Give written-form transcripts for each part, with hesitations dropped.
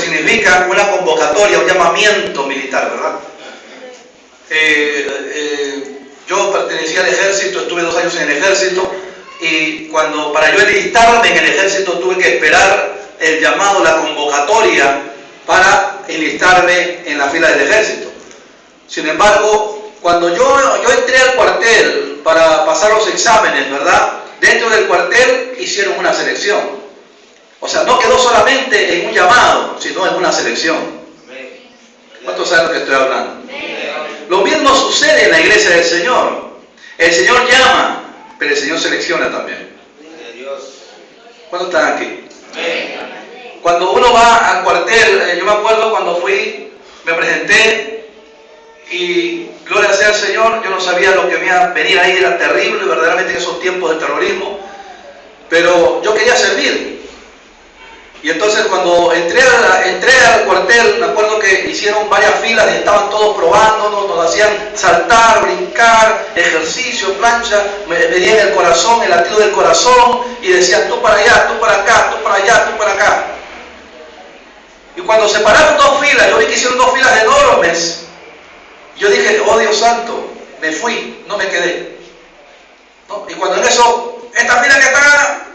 significa una convocatoria, un llamamiento militar, ¿verdad? Yo pertenecía al ejército, estuve 2 años en el ejército, y para yo enlistarme en el ejército tuve que esperar el llamado, la convocatoria para enlistarme en la fila del ejército. Sin embargo, cuando yo entré al cuartel para pasar los exámenes, ¿verdad? Dentro del cuartel hicieron una selección. O sea, no quedó solamente en un llamado, sino en una selección. ¿Cuántos saben lo que estoy hablando? Lo mismo sucede en la iglesia del Señor. El Señor llama, pero el Señor selecciona también. ¿Cuántos están aquí? Cuando uno va al cuartel, yo me acuerdo cuando fui, me presenté y gloria sea al Señor, yo no sabía lo que me iba a venir ahí, era terrible, verdaderamente en esos tiempos de terrorismo, pero yo quería servir. Y entonces cuando entré al cuartel, me acuerdo que hicieron varias filas y estaban todos probándonos, nos hacían saltar, brincar, ejercicio, plancha, me medían el corazón, el latido del corazón, y decían tú para allá, tú para acá, tú para allá, tú para acá. Y cuando se pararon 2 filas, yo vi que hicieron 2 filas enormes, yo dije, oh Dios santo, me fui, no me quedé. ¿No? Y cuando en eso, esta fila que está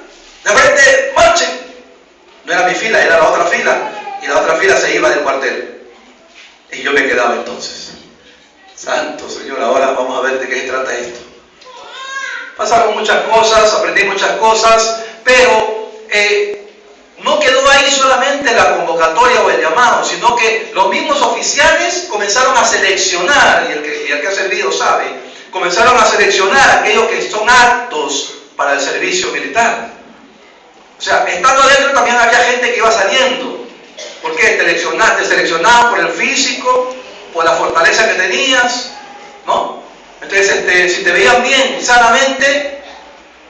de frente, marchen. No era mi fila, era la otra fila, y la otra fila se iba del cuartel. Y yo me quedaba entonces. Santo Señor, ahora vamos a ver de qué se trata esto. Pasaron muchas cosas, aprendí muchas cosas, pero no quedó ahí solamente la convocatoria o el llamado, sino que los mismos oficiales comenzaron a seleccionar, y el que ha servido sabe, comenzaron a seleccionar aquellos que son aptos para el servicio militar. O sea, estando adentro también había gente que iba saliendo. ¿Por qué? Te seleccionaban por el físico, por la fortaleza que tenías, ¿no? Entonces, si te veían bien, sanamente,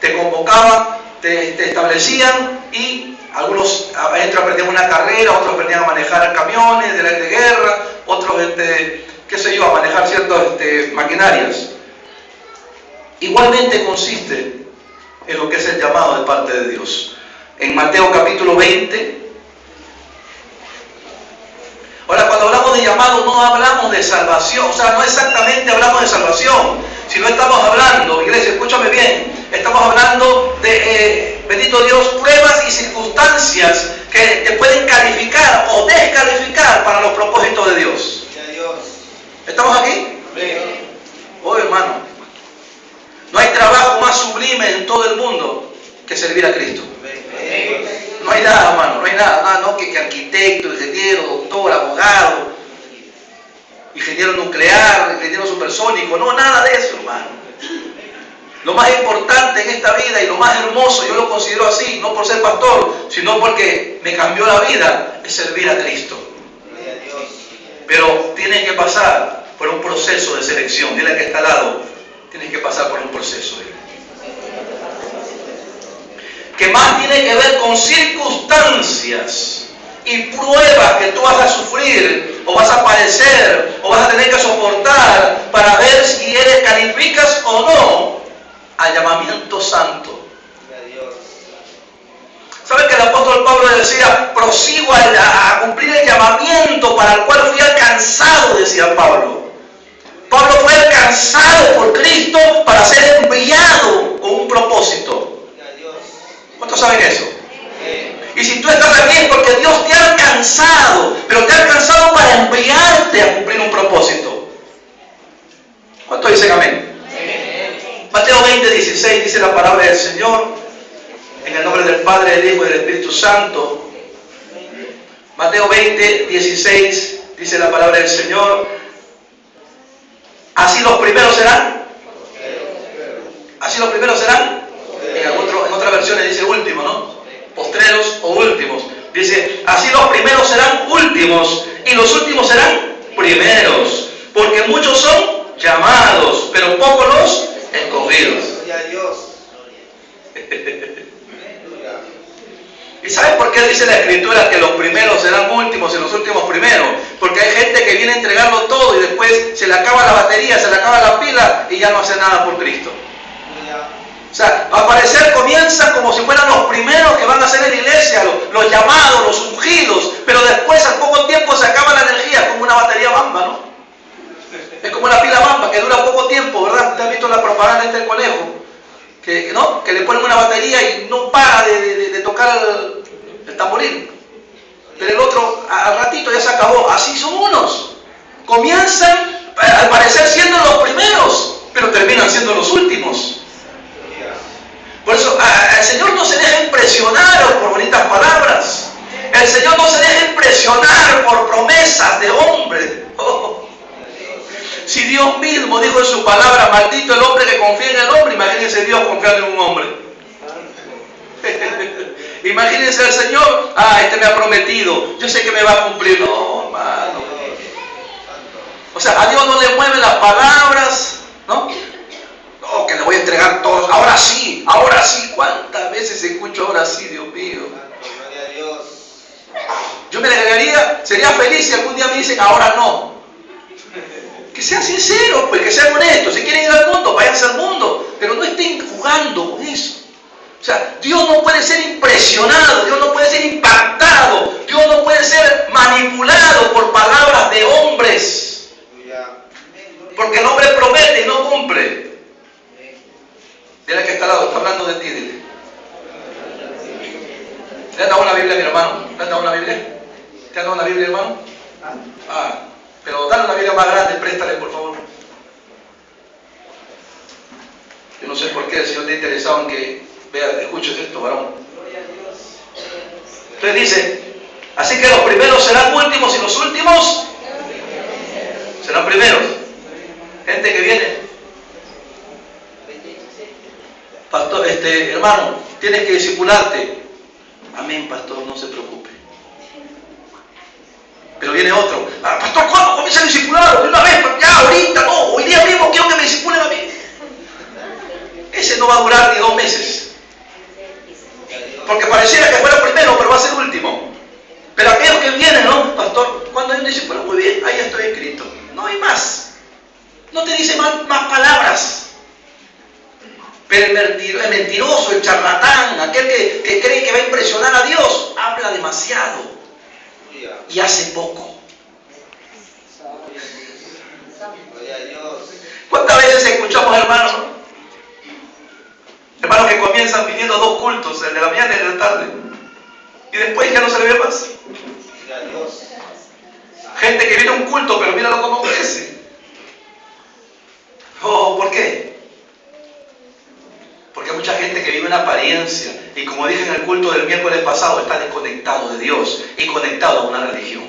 te convocaban, te establecían, y algunos adentro aprendían una carrera, otros aprendían a manejar camiones de guerra, otros, qué sé yo, a manejar ciertas maquinarias. Igualmente consiste en lo que es el llamado de parte de Dios. En Mateo capítulo 20. Ahora, cuando hablamos de llamado, no hablamos de salvación, o sea, no exactamente hablamos de salvación, sino estamos hablando, iglesia, escúchame bien, estamos hablando de, bendito Dios, pruebas y circunstancias que te pueden calificar o descalificar para los propósitos de Dios. ¿Estamos aquí? Oh, hermano, no hay trabajo más sublime en todo el mundo que servir a Cristo. No hay nada, hermano, no hay nada, no que arquitecto, ingeniero, doctor, abogado, ingeniero nuclear, ingeniero supersónico, no, nada de eso, hermano. Lo más importante en esta vida y lo más hermoso, yo lo considero así, no por ser pastor, sino porque me cambió la vida, es servir a Cristo. Pero tienes que pasar por un proceso de selección. Dile al que está al lado, tienes que pasar por un proceso. Que más tiene que ver con circunstancias y pruebas que tú vas a sufrir, o vas a padecer, o vas a tener que soportar para ver si calificas o no al llamamiento santo. ¿Sabes que el apóstol Pablo decía, prosigo a cumplir el llamamiento para el cual fui alcanzado, decía Pablo? Pablo fue alcanzado por Cristo para ser enviado con un propósito. ¿Cuántos saben eso? Y si tú estás aquí es porque Dios te ha alcanzado, pero te ha alcanzado para enviarte a cumplir un propósito. ¿Cuántos dicen amén? Mateo 20:16 dice la palabra del Señor, en el nombre del Padre, del Hijo y del Espíritu Santo. Mateo 20:16 dice la palabra del Señor, así los primeros serán. Así los primeros serán. En otras versiones dice últimos, ¿no? Postreros o últimos. Dice, así los primeros serán últimos y los últimos serán primeros. Porque muchos son llamados, pero pocos los escogidos. ¿Y sabes por qué dice la Escritura que los primeros serán últimos y los últimos primeros? Porque hay gente que viene a entregarlo todo y después se le acaba la batería, se le acaba la pila y ya no hace nada por Cristo. O sea, a parecer comienzan como si fueran los primeros que van a ser en la iglesia, los llamados, los ungidos, pero después del conejo, que le ponen una batería y no para de tocar el tamboril. Pero el otro, al ratito ya se acabó. Así son unos. Comienzan, al parecer, siendo los primeros, pero terminan siendo los últimos. Por eso, el Señor no se deja impresionar por bonitas palabras. El Señor no se deja impresionar por promesas de hombre. Si Dios mismo dijo en su palabra, maldito el hombre que confía en el hombre, imagínense Dios confiando en un hombre. Imagínense al Señor, este me ha prometido, yo sé que me va a cumplir. No, hermano. O sea, a Dios no le mueven las palabras, ¿no? No, que le voy a entregar todos. Ahora sí. ¿Cuántas veces escucho ahora sí, Dios mío? Yo me alegraría, sería feliz si algún día me dicen ahora no. Que sean sinceros, pues, que sean honestos. Si quieren ir al mundo, váyanse al mundo. Pero no estén jugando con eso. O sea, Dios no puede ser impresionado, Dios no puede ser impactado, Dios no puede ser manipulado por palabras de hombres. Porque el hombre promete y no cumple. Dile que está al lado, está hablando de ti, dile. ¿Le has dado una Biblia, mi hermano? ¿Le has dado una Biblia? ¿Te has dado una Biblia, hermano? Pero dale una Biblia más grande, préstale, por favor. Yo no sé por qué el Señor está interesado en que escuches esto, varón. Entonces dice, así que los primeros serán últimos y los últimos serán primeros. Gente que viene. Pastor, hermano, tienes que discipularte. Amén, pastor, no se preocupe. Pero viene otro. Pastor, ¿cuándo comienza el discipulado? De una vez, ya, ahorita, no. Hoy día mismo quiero que me discipulen a mí. Ese no va a durar ni 2 meses. Porque pareciera que fuera primero, pero va a ser último. Pero aquellos que vienen, ¿no? Pastor, cuando hay un discípulo, muy bien, ahí estoy escrito. No hay más. No te dice más palabras. Pero el mentiroso, el charlatán, aquel que cree que va a impresionar a Dios, habla demasiado y hace poco. ¿Cuántas veces escuchamos, hermanos? Hermanos que comienzan viniendo a 2 cultos, el de la mañana y el de la tarde, y después ya no se le ve más. Gente que viene a un culto, pero míralo cómo crece. ¿Por qué? Porque hay mucha gente que vive en apariencia y, como dije en el culto del miércoles pasado, está desconectado de Dios y conectado a una religión.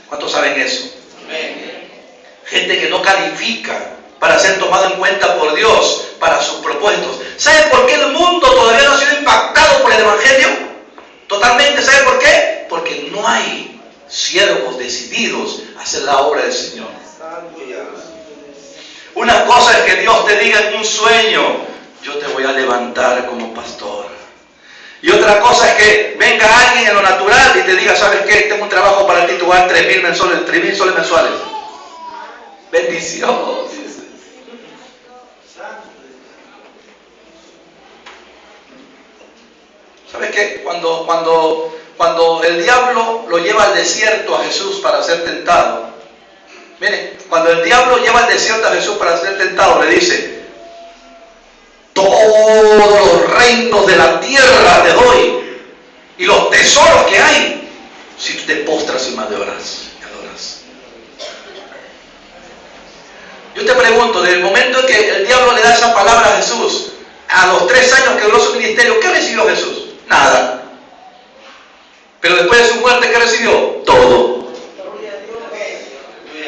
¿Cuántos saben eso? Gente que no califica para ser tomado en cuenta por Dios para sus propósitos. ¿Sabe por qué el mundo todavía no ha sido impactado por el Evangelio? Totalmente. ¿Sabe por qué? Porque no hay siervos decididos a hacer la obra del Señor. Una cosa es que Dios te diga en un sueño: yo te voy a levantar como pastor. Y otra cosa es que venga alguien en lo natural y te diga: ¿sabes qué? Tengo un trabajo para ti, tú vas a 3.000 soles mensuales. Bendición. ¿Sabes qué? Cuando el diablo lo lleva al desierto a Jesús para ser tentado, miren, cuando el diablo lleva al desierto a Jesús para ser tentado, le dice: todos los reinos de la tierra te doy y los tesoros que hay si tú te postras y me adoras. Yo te pregunto, desde el momento en que el diablo le da esa palabra a Jesús, a los 3 años que duró su ministerio, ¿qué recibió Jesús? Nada. Pero después de su muerte, ¿qué recibió? Todo.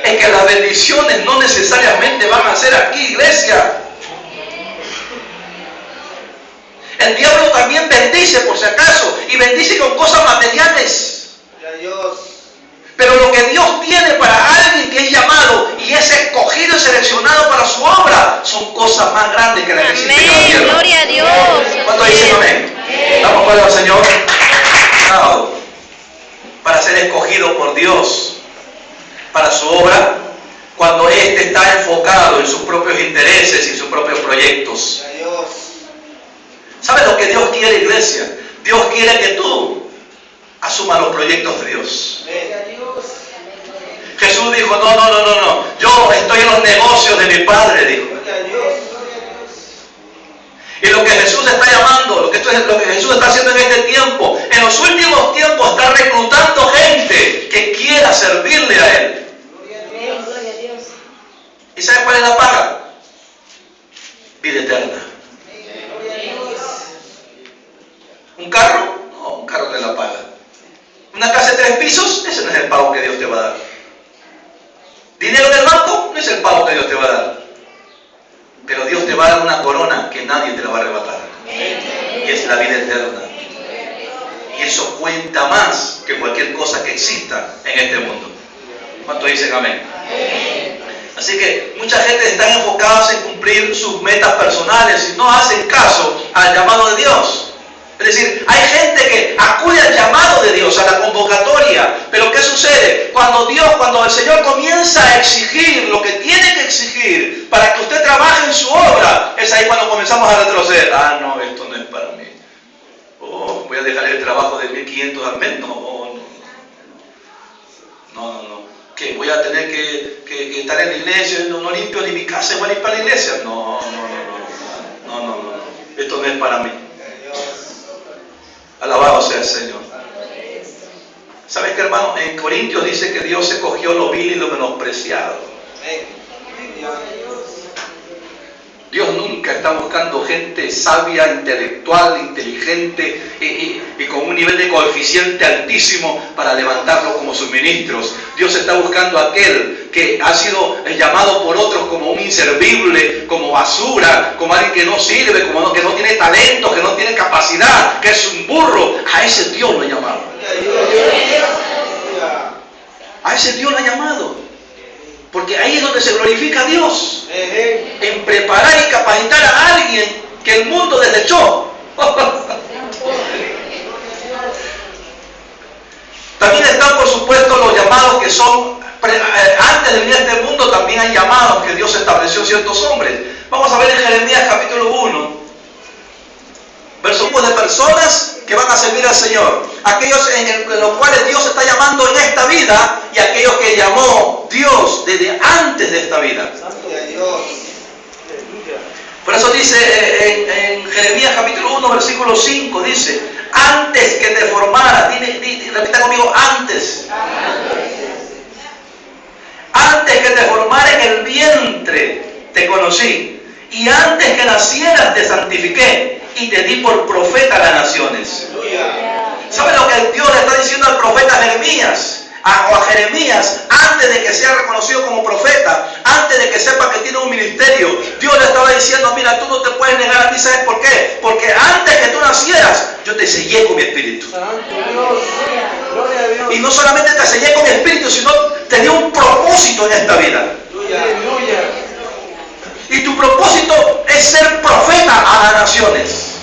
Es que las bendiciones no necesariamente van a ser aquí, iglesia. El diablo también bendice, por si acaso, y bendice con cosas materiales. Pero lo que Dios tiene para alguien que es llamado y es escogido y seleccionado para su obra son cosas más grandes que las que existen en la tierra. Gloria a Dios. ¿Cuántos dicen amén? Damos palabra al Señor. Para ser escogido por Dios para su obra, cuando éste está enfocado en sus propios intereses y sus propios proyectos. ¿Sabes lo que Dios quiere, iglesia? Dios quiere que tú asumas los proyectos de Dios. Jesús dijo: no, yo estoy en los negocios de mi Padre, dijo. Y lo que Jesús está llamando, lo que Jesús está haciendo en este tiempo, en los últimos tiempos está reclutando gente que quiera servirle a Él. Gloria a Dios. ¿Y sabe cuál es la paga? Vida eterna. ¿Un carro? No, un carro no es la paga. ¿Una casa de 3 pisos? Ese no es el pago que Dios te va a dar. ¿Dinero del banco? No es el pago que Dios te va a dar. Pero Dios te va a dar una corona que nadie te la va a arrebatar. Y es la vida eterna. Y eso cuenta más que cualquier cosa que exista en este mundo. ¿Cuántos dicen amén? Así que mucha gente está enfocada en cumplir sus metas personales y no hacen caso al llamado de Dios. Es decir, hay gente que acude al llamado de Dios, a la convocatoria, pero ¿qué sucede? Cuando el Señor comienza a exigir lo que tiene que exigir para que usted trabaje en su obra, es ahí cuando comenzamos a retroceder. Ah, no, esto no es para mí. Oh, voy a dejar el trabajo de 1.500 al mes. No. ¿Qué? Voy a tener que estar en la iglesia, no limpio ni mi casa, voy a limpiar la iglesia. No. Esto no es para mí. Alabado sea el Señor. ¿Sabes qué, hermano? En Corintios dice que Dios escogió lo vil y lo menospreciado. Dios nunca está buscando gente sabia, intelectual, inteligente y con un nivel de coeficiente altísimo para levantarlo como sus ministros. Dios está buscando a aquel que ha sido llamado por otros como un inservible, como basura, como alguien que no sirve, que no tiene talento, que no tiene capacidad, que es un burro. A ese Dios lo ha llamado. A ese Dios lo ha llamado. Porque ahí es donde se glorifica a Dios. En preparar y capacitar a alguien que el mundo desechó. También están, por supuesto, los llamados que son, antes de venir a este mundo, también hay llamados que Dios estableció en ciertos hombres. Vamos a ver en Jeremías capítulo 1, versos de personas que van a servir al Señor. Aquellos en los cuales Dios está llamando en esta vida y aquellos que llamó Dios desde antes de esta vida. Por eso dice en Jeremías capítulo 1, versículo 5, dice: antes que te formara, repita conmigo, antes. Antes que te formara en el vientre te conocí, y antes que nacieras te santifiqué y te di por profeta a las naciones. ¿Sabe lo que Dios le está diciendo al profeta Jeremías? O a Jeremías, antes de que sea reconocido como profeta, antes de que sepa que tiene un ministerio, Dios le estaba diciendo: mira, tú no te puedes negar a mí. ¿Sabes por qué? Porque antes que tú nacieras, yo te sellé con mi espíritu. Y no solamente te sellé con mi espíritu, sino te di un propósito en esta vida. Y tu propósito es ser profeta a las naciones.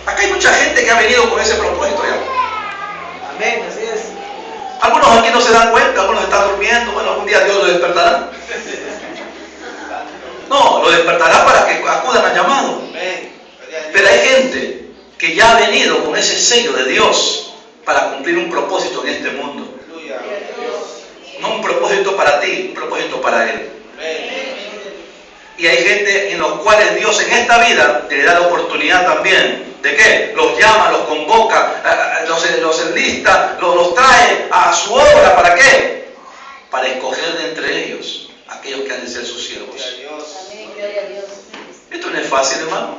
Acá hay mucha gente que ha venido con ese propósito ya. Amén, así es. Algunos aquí no se dan cuenta, algunos están durmiendo. Bueno, algún día Dios lo despertará. No, lo despertará para que acudan al llamado. Pero hay gente que ya ha venido con ese sello de Dios para cumplir un propósito en este mundo. No un propósito para ti, un propósito para Él. Y hay gente en los cuales Dios en esta vida te le da la oportunidad también. ¿De qué? Los llama, los convoca, los enlista, los trae a su obra. ¿Para qué? Para escoger de entre ellos aquellos que han de ser sus siervos. Esto no es fácil, hermano.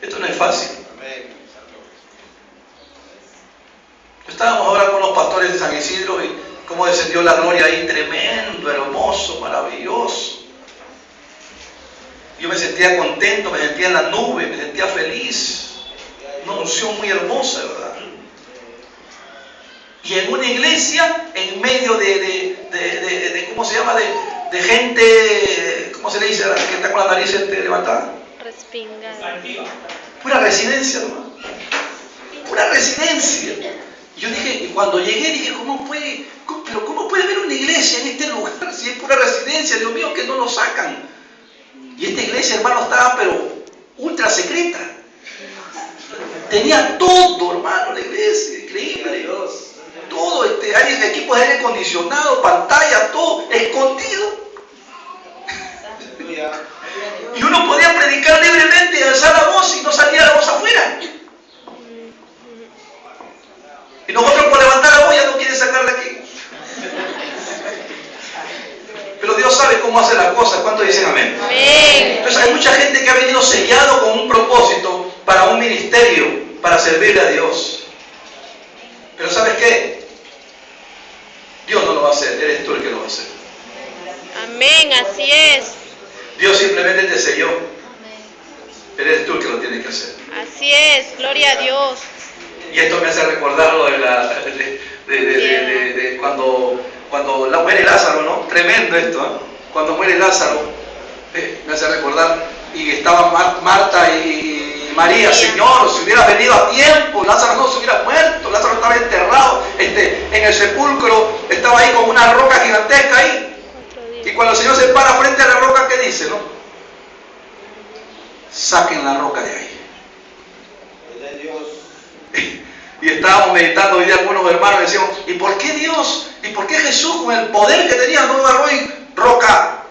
Esto no es fácil. Estábamos ahora con los pastores de San Isidro y cómo descendió la gloria ahí, tremendo, hermoso, maravilloso. Yo me sentía contento, me sentía en la nube, me sentía feliz. Una unción muy hermosa, ¿verdad? Y en una iglesia, en medio de ¿cómo se llama? De gente, ¿cómo se le dice? Que está con la nariz levantada. Respingada. Pura residencia, hermano. Pura residencia. Yo dije, y cuando llegué dije, ¿cómo puede haber una iglesia en este lugar si es pura residencia? Dios mío, que no lo sacan. Y esta iglesia, hermano, estaba pero ultra secreta. Tenía todo, hermano, la iglesia, increíble. Todo, hay equipos de aire acondicionado, pantalla, todo escondido. Y uno podía predicar libremente y alzar la voz y no salía la voz afuera. Y nosotros por levantar la voz ya no quieren sacarla aquí. Pero Dios sabe cómo hace las cosas. ¿Cuántos dicen amén? Amén. Entonces hay mucha gente que ha venido sellado con un propósito para un ministerio, para servirle a Dios. Pero ¿sabes qué? Dios no lo va a hacer, eres tú el que lo va a hacer. Amén, así es. Dios simplemente te selló. Eres tú el que lo tiene que hacer. Así es, gloria a Dios. Y esto me hace recordar lo de cuando muere Lázaro, ¿no? Tremendo esto, ¿eh? Cuando muere Lázaro, me hace recordar, y estaban Marta y María, Señor, si hubiera venido a tiempo, Lázaro no se hubiera muerto, Lázaro estaba enterrado en el sepulcro, estaba ahí con una roca gigantesca ahí. Y cuando el Señor se para frente a la roca, ¿qué dice, no? Saquen la roca de ahí. Y estábamos meditando hoy día algunos hermanos y decíamos, ¿y por qué Dios? ¿Y por qué Jesús con el poder que tenía no agarró y roca?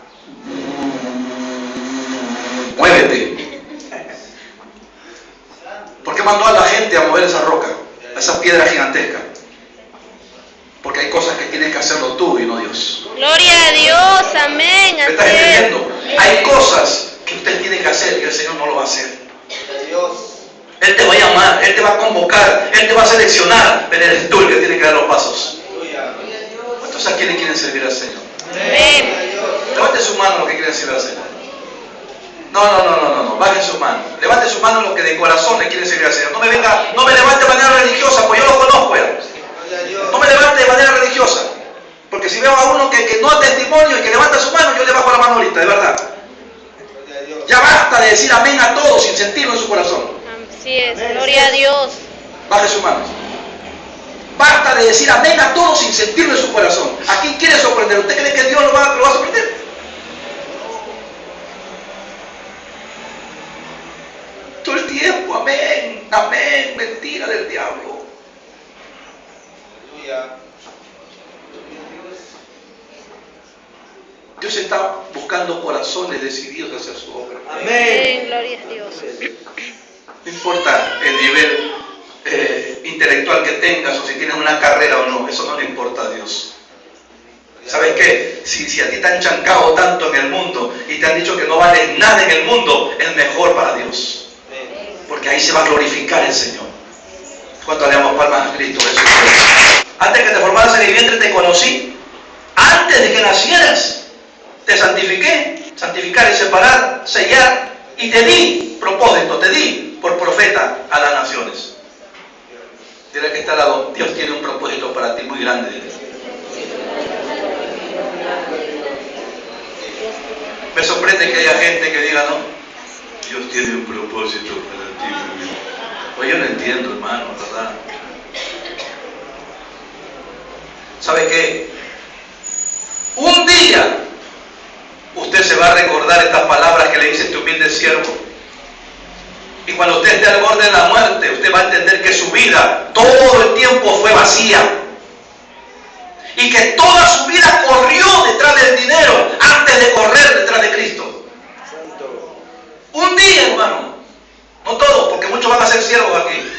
Muévete. ¿Por qué mandó a la gente a mover esa roca? A esa piedra gigantesca. Porque hay cosas que tienes que hacerlo tú y no Dios. Gloria a Dios, amén. ¿Me estás entendiendo? Hay cosas que usted tiene que hacer y el Señor no lo va a hacer. Él te va a llamar, Él te va a convocar, Él te va a seleccionar, pero eres tú el que tiene que dar los pasos. ¿Cuántos aquí le quieren servir al Señor? Amén. Levante su mano los que quieren servir al Señor. No, bajen su mano. Levante su mano los que de corazón le quieren servir al Señor. No me levante de manera religiosa, pues yo lo conozco ya. No me levante de manera religiosa. Porque si veo a uno que no da testimonio y que levanta su mano, yo le bajo la mano ahorita, de verdad. Ya basta de decir amén a todo sin sentirlo en su corazón. Así es, gloria a Dios. Baje su mano. Basta de decir amén a todo sin sentirlo en su corazón. ¿A quién quiere sorprender? ¿Usted cree que Dios lo va a sorprender? Todo el tiempo, amén, amén, mentira del diablo. Dios está buscando corazones decididos a hacer su obra. Amén, gloria a Dios. No importa el nivel intelectual que tengas o si tienes una carrera o no, eso no le importa a Dios. ¿Sabes qué? Si a ti te han chancado tanto en el mundo y te han dicho que no vales nada en el mundo, es mejor para Dios. Porque ahí se va a glorificar el Señor. ¿Cuánto le damos palmas a Cristo Jesús? Antes que te formaras en el vientre te conocí. Antes de que nacieras te santifiqué. Santificar y separar, sellar. Y te di propósito, te di por profeta a las naciones. Dile que está al lado, Dios tiene un propósito para ti muy grande. Me sorprende que haya gente que diga, no, Dios tiene un propósito para ti. Pues yo no entiendo, hermano, ¿verdad? ¿Sabe qué? Un día usted se va a recordar estas palabras que le dice este humilde siervo. Y cuando usted esté al borde de la muerte, usted va a entender que su vida todo el tiempo fue vacía. Y que toda su vida corrió detrás del dinero antes de correr detrás de Cristo. Un día, hermano. No todos, porque muchos van a ser siervos aquí.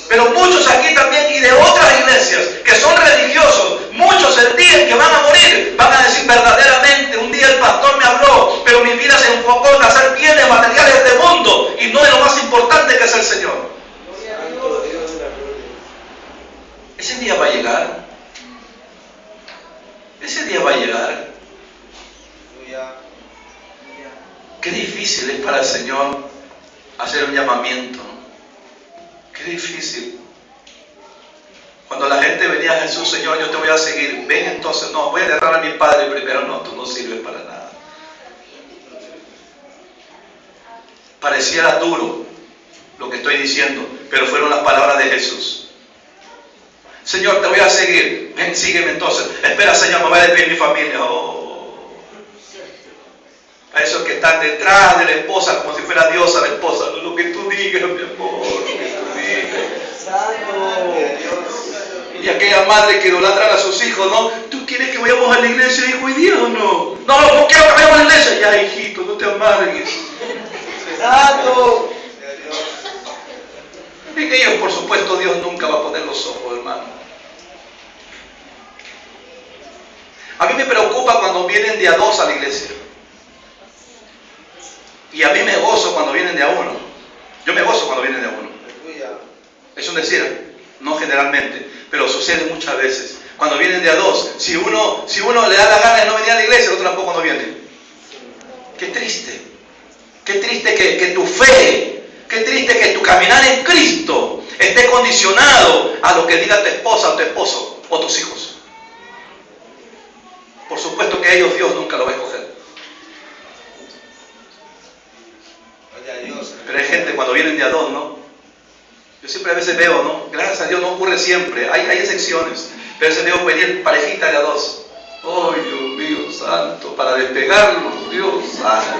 Pero muchos aquí también y de otras iglesias que son religiosos, muchos el día en que van a morir van a decir verdaderamente, un día el pastor me habló, pero mi vida se enfocó en hacer bienes materiales de este mundo y no en lo más importante que es el Señor. Ese día va a llegar. Ese día va a llegar. Qué difícil es para el Señor hacer un llamamiento, ¿no? Qué difícil. Cuando la gente venía a Jesús, Señor, yo te voy a seguir. Ven entonces, no, voy a enterrar a mi padre primero. No, tú no sirves para nada. Pareciera duro lo que estoy diciendo, pero fueron las palabras de Jesús. Señor, te voy a seguir. Ven, sígueme entonces. Espera, Señor, me voy a despedir mi familia. A esos que están detrás de la esposa como si fuera diosa la esposa. Lo que tú digas, mi amor, lo que tú digas. Y aquella madre que idolatra a sus hijos, ¿no? ¿Tú quieres que vayamos a la iglesia, hijo, hoy día o no? No, no quiero que vayamos a la iglesia. Ya, hijito, no te amargues. ¡Santo! En ellos, por supuesto, Dios nunca va a poner los ojos, hermano. A mí me preocupa cuando vienen de a dos a la iglesia. Y a mí me gozo cuando vienen de a uno. Yo me gozo cuando vienen de a uno. Es un decir, no generalmente, pero sucede muchas veces. Cuando vienen de a dos, si uno le da la gana de no venir a la iglesia, el otro tampoco no viene. Qué triste. Qué triste que tu fe, qué triste que tu caminar en Cristo esté condicionado a lo que diga tu esposa o tu esposo o tus hijos. Por supuesto que ellos Dios nunca lo va a escoger. Pero hay gente cuando vienen de a dos, ¿no? Yo siempre a veces veo, ¿no? Gracias a Dios no ocurre siempre, hay excepciones, pero a veces veo venir parejita de a dos. ¡Ay, Dios mío santo! Para despegarlos, Dios santo.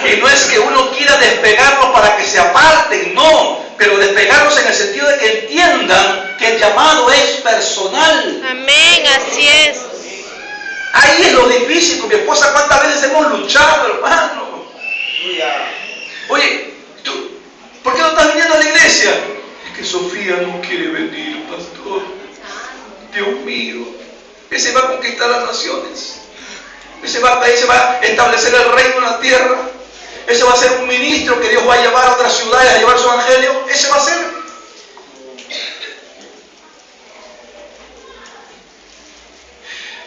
Y no es que uno quiera despegarlos para que se aparten, no, pero despegarlos en el sentido de que entiendan que el llamado es personal. Amén, así es. Ahí es lo difícil con mi esposa, cuántas veces hemos luchado, hermano. Oye, ¿tú por qué no estás viniendo a la iglesia? Es que Sofía no quiere venir, pastor. Dios mío, ese va a conquistar las naciones. Ese va a establecer el reino en la tierra. Ese va a ser un ministro que Dios va a llevar a otras ciudades a llevar su evangelio. Ese va a ser.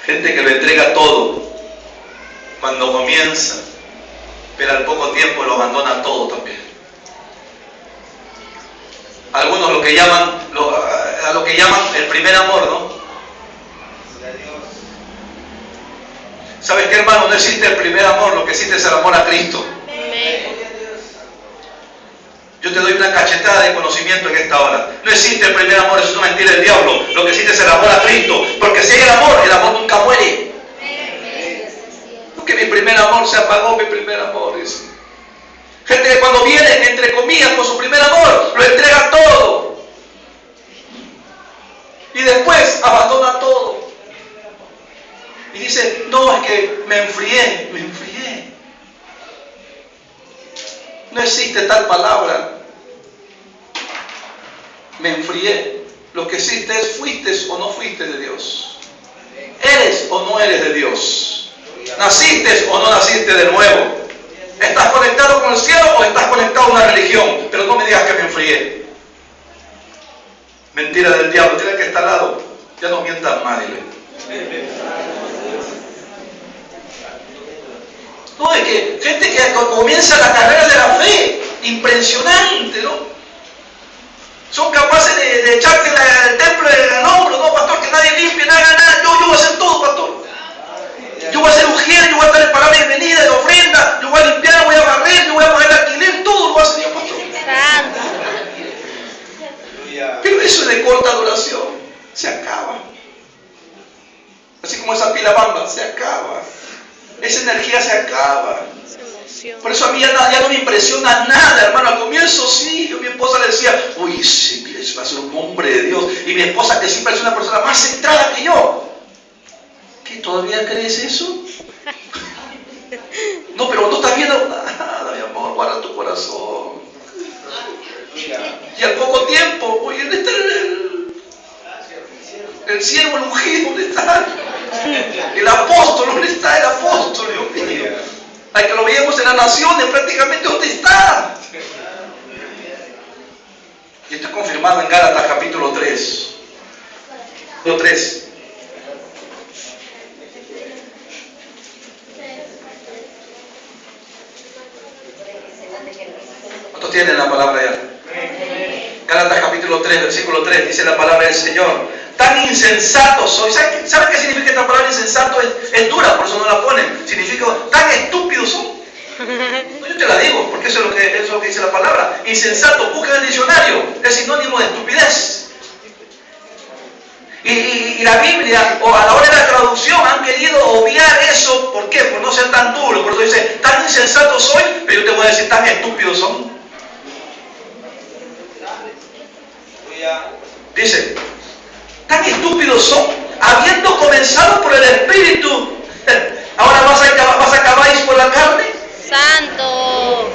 Gente que lo entrega todo cuando comienza, pero al poco tiempo lo abandona todo también. Algunos a lo que llaman el primer amor, ¿no? ¿Sabes qué, hermano? No existe el primer amor, lo que existe es el amor a Cristo. Amén. Yo te doy una cachetada de conocimiento en esta hora. No existe el primer amor, eso es una mentira del diablo. Lo que existe es el amor a Cristo. Porque si hay el amor nunca muere. Porque mi primer amor se apagó, mi primer amor. Dice. Gente que cuando viene, entre comillas, con su primer amor, lo entrega todo. Y después abandona todo. Y dice, no, es que me enfrié. No existe tal palabra. Me enfrié. Lo que existe es, fuiste o no fuiste de Dios. Eres o no eres de Dios. Naciste o no naciste de nuevo. ¿Estás conectado con el cielo o estás conectado a una religión? Pero no me digas que me enfrié. Mentira del diablo. Dile que está al lado. Ya no mientas más, dile. No, es que gente que comienza la carrera de la fe, impresionante, ¿no? Son capaces de echarte el templo en el hombro, no, pastor, que nadie limpie, nada, yo voy a hacer todo, pastor. Yo voy a hacer ujier, yo voy a estar en palabra de bienvenida, de ofrenda, yo voy a limpiar, voy a barrer, yo voy a pagar el alquiler, todo lo va a hacer yo, pastor. Santo. Pero eso es de corta duración, se acaba. Así como esa pila bamba, se acaba. Esa energía se acaba. Por eso a mí ya no me impresiona nada, hermano. Al comienzo sí, yo a mi esposa le decía, uy, sí, mira, ese va a ser un hombre de Dios. Y mi esposa, que siempre es una persona más centrada que yo. ¿Qué, todavía crees eso? No, pero no estás viendo nada, mi amor, guarda tu corazón. Y al poco tiempo, oye, ¿dónde está el siervo, el ungido? ¿Dónde está? El apóstol, ¿dónde está el apóstol? Dios mío. Hay que lo veíamos en las naciones, prácticamente, ¿dónde está? Y esto es confirmado en Gálatas capítulo 3. Capítulo 3. ¿Cuántos tienen la palabra ya? Gálatas capítulo 3, versículo 3, dice la palabra del Señor. Tan insensatos sois. ¿Saben qué significa esta palabra insensato? Es dura, por eso no la ponen. Significa tan estúpidos son. No, yo te la digo, porque eso es lo que dice la palabra. Insensato, busca en el diccionario, es sinónimo de estupidez. Y la Biblia, o a la hora de la traducción, han querido obviar eso. ¿Por qué? Por no ser tan duro. Por eso dice, tan insensatos soy, pero yo te voy a decir, tan estúpidos son. Dice, tan estúpidos son, habiendo comenzado por el Espíritu, ahora vas a acabar por la carne. Santo.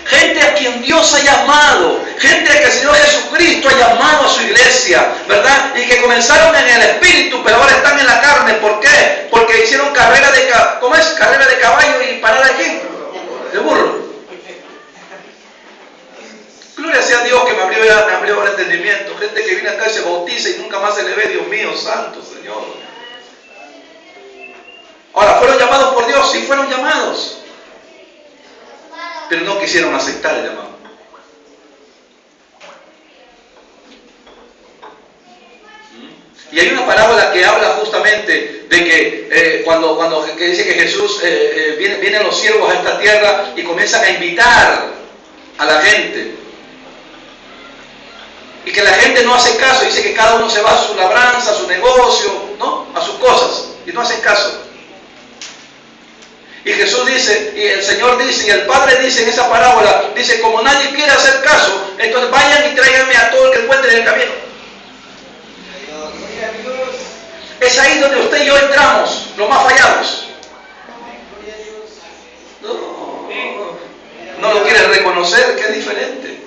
Gente a quien Dios ha llamado, gente a que el Señor Jesucristo ha llamado a su iglesia, ¿verdad? Y que comenzaron en el Espíritu, pero ahora están en la carne. ¿Por qué? Porque hicieron carrera de caballo y parada aquí, de burro. Gloria sea a Dios que me abrió el entendimiento. Gente que viene acá y se bautiza y nunca más se le ve. Dios mío, santo Señor. Ahora, ¿fueron llamados por Dios? Sí, fueron llamados. Pero no quisieron aceptar el llamado. Y hay una parábola que habla justamente de que que dice que Jesús vienen los siervos a esta tierra y comienzan a invitar a la gente. Y que la gente no hace caso, dice que cada uno se va a su labranza, a su negocio, ¿no? A sus cosas, y no hacen caso. Y Jesús dice, y el Señor dice, y el Padre dice en esa parábola, dice, como nadie quiere hacer caso, entonces vayan y tráiganme a todo el que encuentren en el camino. Es ahí donde usted y yo entramos, los más fallados. No lo quiere reconocer, que es diferente.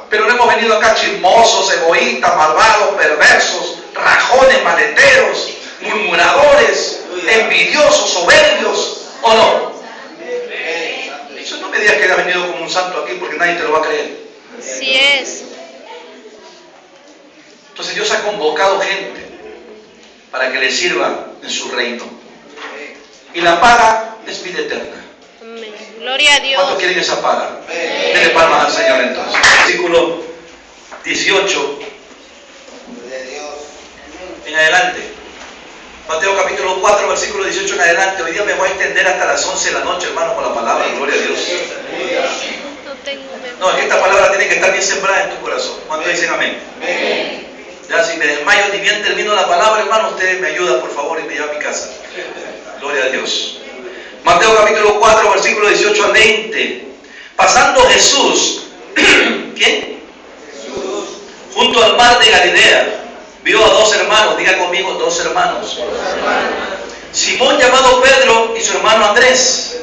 Pero no hemos venido acá chismosos, egoístas, malvados, perversos, rajones, maleteros, murmuradores, envidiosos, soberbios, ¿o no? Eso no me digas que has venido como un santo aquí porque nadie te lo va a creer. Así es. Entonces Dios ha convocado gente para que le sirva en su reino. Y la paga es vida eterna. Amén. Gloria a Dios. ¿Cuántos quieren esa paga? Denle palmas al Señor entonces. Versículo 18 en adelante. Mateo capítulo 4, versículo 18 en adelante. Hoy día me voy a extender hasta las 11 de la noche, hermano, con la palabra. Gloria a Dios. No, es que esta palabra tiene que estar bien sembrada en tu corazón. ¿Cuántos dicen amén? Ya, si me desmayo ni bien termino la palabra, hermano, usted me ayuda, por favor, y me lleva a mi casa. Gloria a Dios. Mateo capítulo 4, versículo 18 al 20. Pasando Jesús, ¿quién? Jesús. Junto al mar de Galilea, vio a dos hermanos, diga conmigo, dos hermanos. Simón llamado Pedro y su hermano Andrés,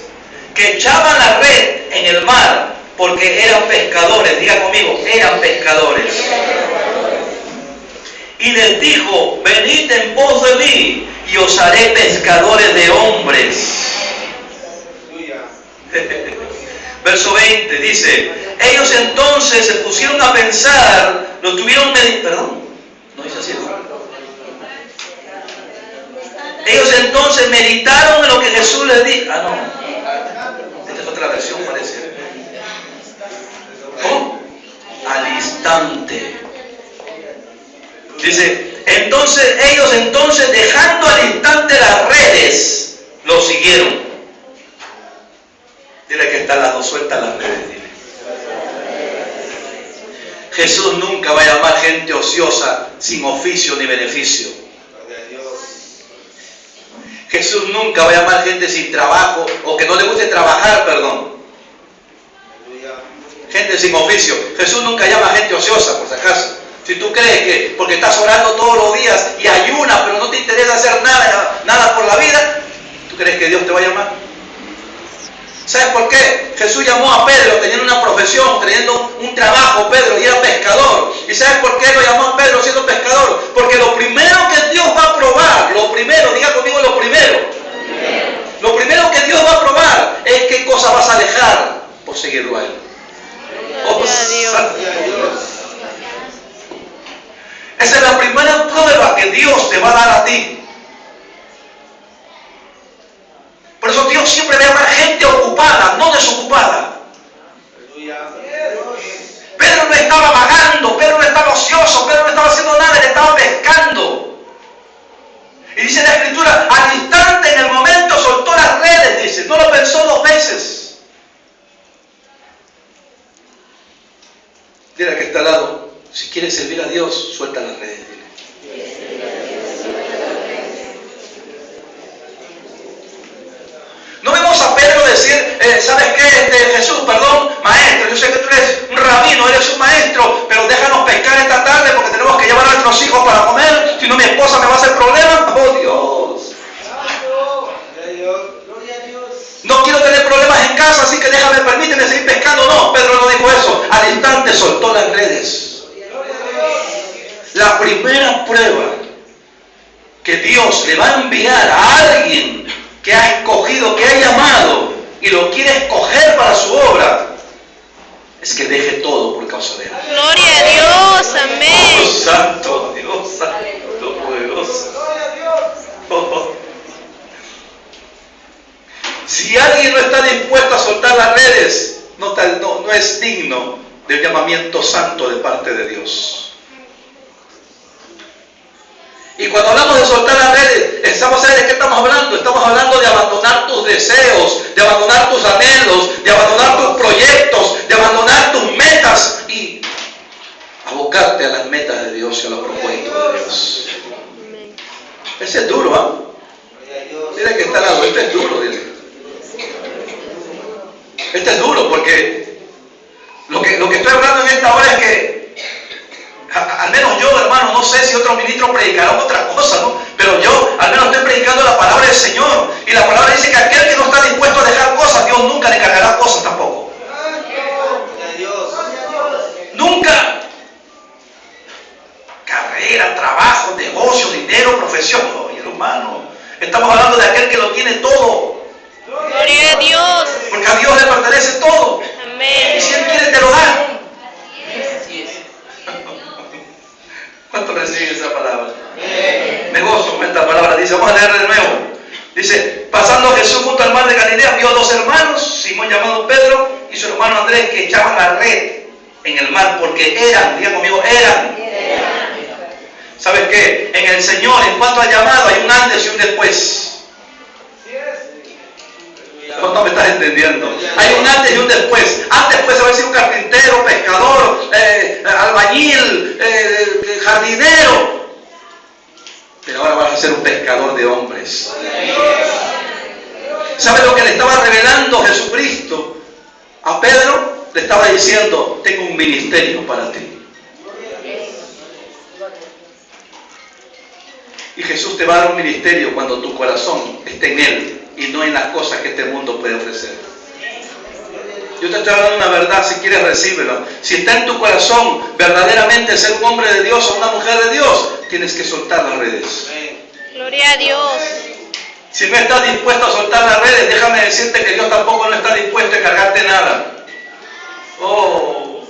que echaban la red en el mar porque eran pescadores, diga conmigo, eran pescadores. Y les dijo, venid en pos de mí y os haré pescadores de hombres. Verso 20 dice, ellos entonces se pusieron a pensar, lo tuvieron perdón, no dice así, ¿no? Ellos entonces meditaron en lo que Jesús les dijo. Ah, no, esta es otra versión, parece. ¿Cómo? Al instante. Dice, ellos entonces dejando al instante las redes, lo siguieron. Dile que está al lado, suelta las redes, dile. Jesús nunca va a llamar gente ociosa sin oficio ni beneficio. Jesús nunca va a llamar gente sin trabajo o que no le guste trabajar, perdón. Gente sin oficio. Jesús nunca llama a gente ociosa, por si acaso. Si tú crees que porque estás orando todos los días y ayunas, pero no te interesa hacer nada por la vida, ¿tú crees que Dios te va a llamar? ¿Sabes por qué? Jesús llamó a Pedro teniendo una profesión, teniendo un trabajo, Pedro, y era pescador. ¿Y sabes por qué lo llamó a Pedro siendo pescador? Porque lo primero que Dios va a probar, lo primero, diga conmigo lo primero. Lo primero que Dios va a probar es qué cosa vas a dejar por seguirlo a Él. Oh, esa es la primera prueba que Dios te va a dar a ti. Por eso Dios siempre va a llamar gente ocupada, no desocupada. Pedro no estaba vagando, Pedro no estaba ocioso, Pedro no estaba haciendo nada, él estaba pescando. Y dice la Escritura, al instante, en el momento, soltó las redes, dice, no lo pensó dos veces. Dile que está al lado, si quieres servir a Dios, suelta las redes, dile. No vemos a Pedro decir, ¿sabes qué? Jesús, perdón, maestro, yo sé que tú eres un rabino, eres un maestro, pero déjanos pescar esta tarde porque tenemos que llevar a nuestros hijos para comer, si no mi esposa me va a hacer problemas. ¡Oh, Dios! No quiero tener problemas en casa, así que permíteme seguir pescando. No, Pedro no dijo eso. Al instante soltó las redes. La primera prueba que Dios le va a enviar a alguien que ha escogido, que ha llamado y lo quiere escoger para su obra, es que deje todo por causa de él. Gloria a Dios, amén. Dios santo, Dios santo, poderoso. Oh. Si alguien no está dispuesto a soltar las redes, no es digno del llamamiento santo de parte de Dios. Y cuando hablamos de soltar las redes, estamos ¿de qué estamos hablando? Estamos hablando de abandonar tus deseos, de abandonar tus anhelos, de abandonar tus proyectos, de abandonar tus metas y abocarte a las metas de Dios y a los propósitos de Dios. Ese es duro, ¿ah? Dile que está al lado, este es duro, dile. Este es duro porque lo que estoy hablando en esta hora es que al menos yo, hermano, no sé si otros ministros predicarán otra cosa, ¿no? Pero yo al menos estoy predicando la palabra del Señor. Y la palabra dice que aquel que no está dispuesto a dejar cosas, Dios nunca le cargará cosas tampoco. Nunca. Carrera, trabajo, negocio, dinero, profesión. Oye, hermano, estamos hablando de aquel que lo tiene todo. Gloria a Dios. Porque a Dios le pertenece todo. Amén. Y si Él quiere, te lo da. ¿Cuánto reciben esa palabra? Me gozo con esta palabra. Dice, vamos a leer de nuevo. Dice, pasando Jesús junto al mar de Galilea, vio a dos hermanos, Simón llamado Pedro y su hermano Andrés, que echaban la red en el mar, porque digan conmigo, eran. ¿Sabes qué? En el Señor, en cuanto al llamado, hay un antes y un después. No me estás entendiendo. Hay un antes y un después. Antes puedes haber sido un carpintero, pescador, albañil, jardinero. Pero ahora vas a ser un pescador de hombres. ¿Sabes lo que le estaba revelando Jesucristo a Pedro? Le estaba diciendo, tengo un ministerio para ti. Y Jesús te va a dar un ministerio cuando tu corazón esté en Él y no en las cosas que este mundo puede ofrecer. Yo te estoy hablando una verdad, si quieres recíbela. Si está en tu corazón verdaderamente ser un hombre de Dios o una mujer de Dios, tienes que soltar las redes. Gloria a Dios. Si no estás dispuesto a soltar las redes, déjame decirte que Dios tampoco no está dispuesto a cargarte nada. Oh.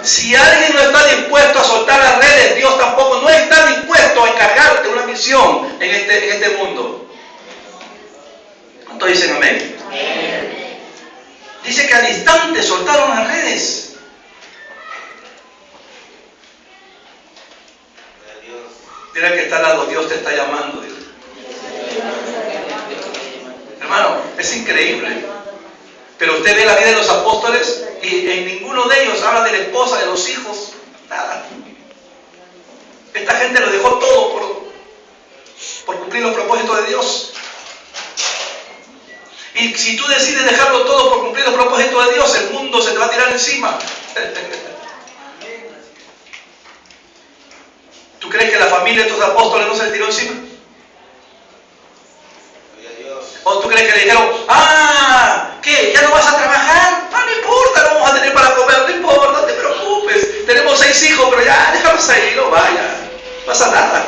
Si alguien no está dispuesto a soltar las redes, Dios tampoco no está dispuesto a encargarte una misión en este mundo. ¿Cuántos dicen amén? Dice que al instante soltaron las redes. Mira que está al lado, Dios te está llamando. Dile. Hermano, es increíble. Pero usted ve la vida de los apóstoles y en ninguno de ellos habla de la esposa, de los hijos, nada. Esta gente lo dejó todo por cumplir los propósitos de Dios. Y si tú decides dejarlo todo por cumplir los propósitos de Dios, el mundo se te va a tirar encima. ¿Tú crees que la familia de estos apóstoles no se le tiró encima? ¿O tú crees que le dijeron, ¿qué? ¿Ya no vas a trabajar? No importa, no vamos a tener para comer, no importa, no te preocupes. Tenemos 6 hijos, pero ya, déjalos ahí, no vaya, no pasa nada.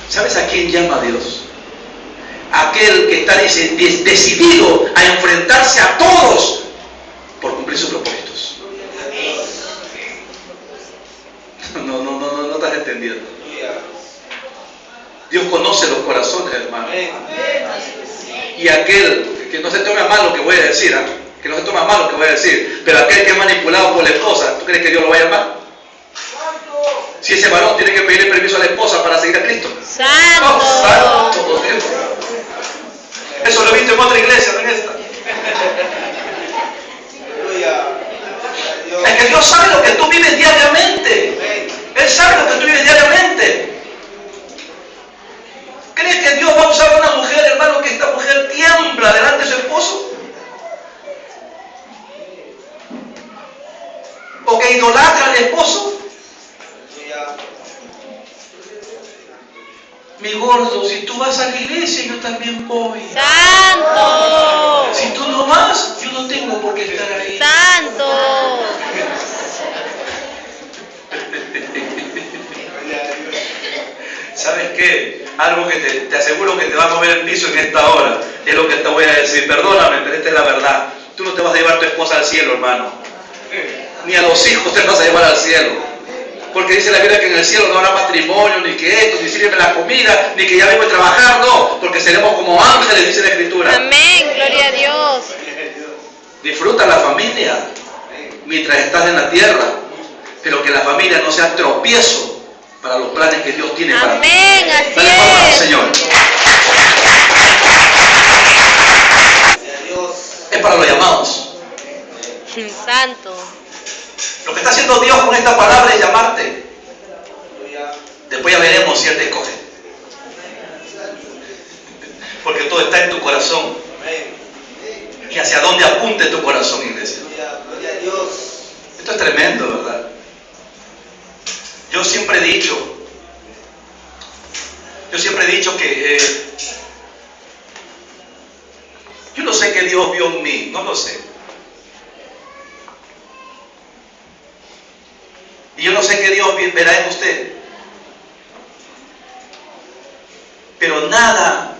¿Sabes a quién llama Dios? Aquel que está decidido a enfrentarse a todos por cumplir sus propósitos. No estás entendiendo. Dios conoce los corazones, hermano. Y aquel, que no se tome a mal lo que voy a decir, que no se tome a mal lo que voy a decir, pero aquel que es manipulado por la esposa, ¿tú crees que Dios lo va a llamar? Si ese varón tiene que pedirle permiso a la esposa para seguir a Cristo. ¡Santo! Oh, santo Dios. Eso lo he visto en otra iglesia, no en esta. Es que Dios sabe lo que tú vives diariamente. Él sabe lo que tú vives diariamente. gordo, si tú vas a la iglesia, yo también voy. Santo. Si tú no vas, yo no tengo por qué estar ahí. Santo. ¿Sabes qué? Algo que te aseguro que te va a mover el piso en esta hora. Es lo que te voy a decir. Perdóname, pero esta es la verdad. Tú no te vas a llevar a tu esposa al cielo, hermano. Ni a los hijos te vas a llevar al cielo. Porque dice la Biblia que en el cielo no habrá matrimonio, ni que esto, ni sirve la comida, ni que ya vengo a trabajar, no. Porque seremos como ángeles, dice la Escritura. Amén. Gloria a Dios. Disfruta la familia mientras estás en la tierra. Pero que la familia no sea tropiezo para los planes que Dios tiene para ti. Amén. Así Dale palmas al es. Señor. Es para los llamados. Santo. Lo que está haciendo Dios con esta palabra es llamarte. Después ya veremos si Él te escoge. Porque todo está en tu corazón. Y hacia dónde apunte tu corazón, iglesia. Esto es tremendo, ¿verdad? Yo siempre he dicho que yo no sé qué Dios vio en mí, no lo sé. Y yo no sé qué Dios verá en usted. Pero nada,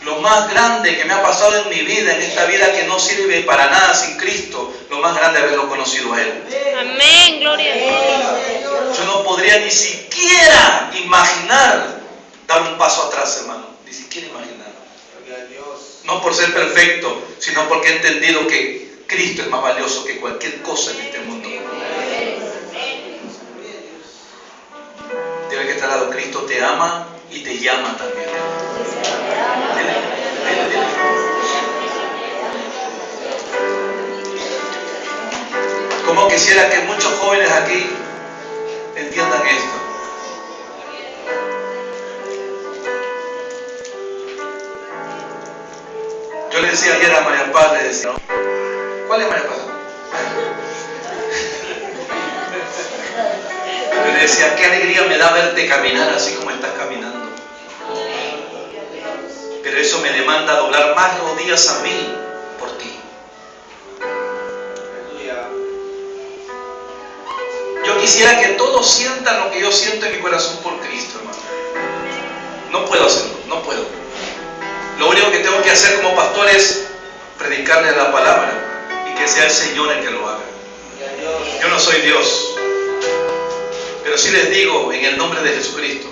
lo más grande que me ha pasado en mi vida, en esta vida que no sirve para nada sin Cristo, lo más grande es haberlo conocido a Él. Amén. Gloria a Dios. Yo no podría ni siquiera imaginar dar un paso atrás, hermano. Ni siquiera imaginar. No por ser perfecto, sino porque he entendido que Cristo es más valioso que cualquier cosa en este mundo. Dile que está al lado, Cristo te ama y te llama también. Dile. Como quisiera que muchos jóvenes aquí entiendan esto. Yo le decía ayer a María Paz, le decía, ¿no? ¿Cuál es María Paz? Yo le decía, qué alegría me da verte caminar así como estás caminando. Pero eso me demanda doblar más rodillas a mí por ti. Yo quisiera que todos sientan lo que yo siento en mi corazón por Cristo, hermano. No puedo hacerlo, no puedo. Lo único que tengo que hacer como pastor es predicarles la palabra y que sea el Señor el que lo haga. Yo no soy Dios, pero sí les digo en el nombre de Jesucristo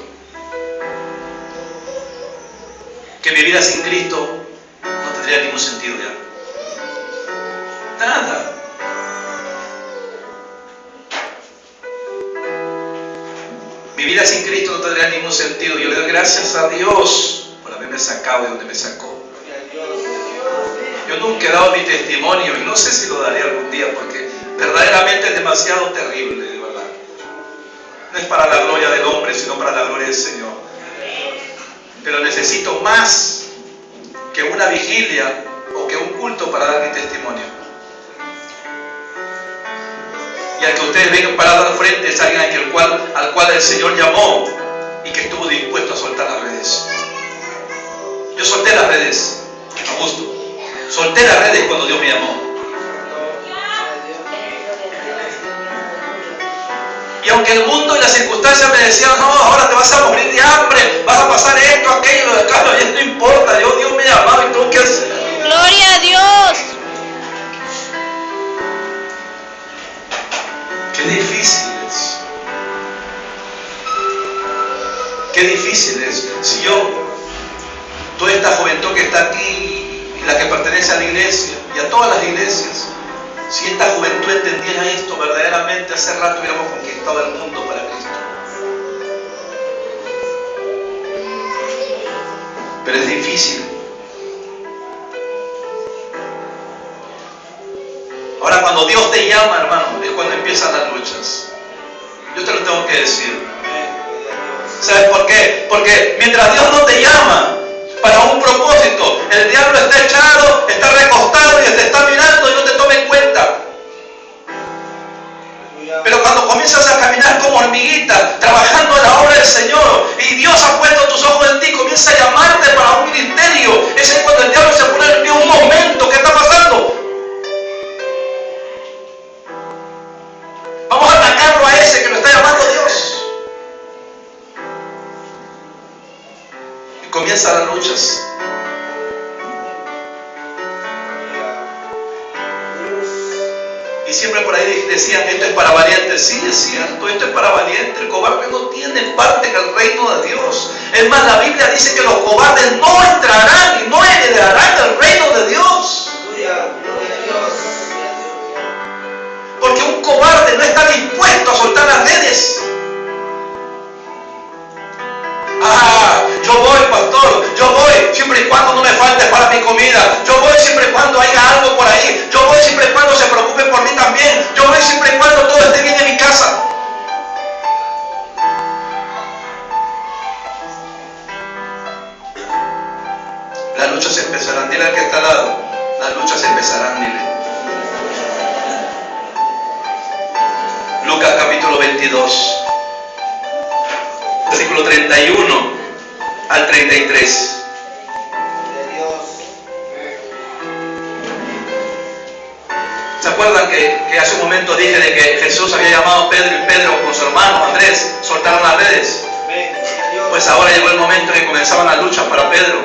que mi vida sin Cristo no tendría ningún sentido ya. Nada. Mi vida sin Cristo no tendría ningún sentido. Yo le doy gracias a Dios por haberme sacado de donde me sacó. Yo nunca he dado mi testimonio y no sé si lo daré algún día porque verdaderamente es demasiado terrible, de verdad. No es para la gloria del hombre, sino para la gloria del Señor. Pero necesito más que una vigilia o que un culto para dar mi testimonio. Y al que ustedes vengan parado al frente es alguien al cual el Señor llamó y que estuvo dispuesto a soltar las redes. Yo solté las redes, Augusto. Solté las redes cuando Dios me llamó. Y aunque el mundo y las circunstancias me decían, no, ahora te vas a morir de hambre, vas a pasar esto, aquello, de acá, no, no importa, Dios me llamaba y tengo que hacer. Gloria a Dios. Qué difícil es. Qué difícil es. Si yo, toda esta juventud que está aquí y la que pertenece a la iglesia y a todas las iglesias, si esta juventud entendiera esto verdaderamente, hace rato hubiéramos conquistado el mundo para Cristo. Pero es difícil. Ahora cuando Dios te llama, hermano, es cuando empiezan las luchas. Yo te lo tengo que decir. ¿Sabes por qué? Porque mientras Dios no te llama para un propósito, el diablo está echado, está recostado y te está mirando y no te toma en cuenta. Pero cuando comienzas a caminar como hormiguita, trabajando en la obra del Señor. Y Dios ha puesto tus ojos en ti, comienza a llamarte para un ministerio. Ese es cuando el diablo se pone en un momento. ¿Qué está pasando? Vamos a atacarlo a ese que lo está llamando Dios. Y comienzan las luchas. Y siempre por ahí decían, esto es para valientes. Sí, es cierto, esto es para valientes. El cobarde no tiene parte en el reino de Dios. Es más, la Biblia dice que los cobardes no entrarán y no heredarán el reino de Dios. Porque un cobarde no está dispuesto a soltar las redes. Yo voy, pastor, yo voy siempre y cuando no me falte para mi comida. Yo voy siempre y cuando haya algo por ahí. Yo voy siempre y cuando se preocupe por mí también. Yo voy siempre y cuando todo esté bien en mi casa. Las luchas empezarán. Dile al que está al lado, las luchas empezarán, dile. Lucas capítulo 22. Versículo 31 al 33. ¿Se acuerdan que hace un momento dije de que Jesús había llamado a Pedro y Pedro con su hermano Andrés soltaron las redes? Pues ahora llegó el momento en que comenzaban las luchas para Pedro.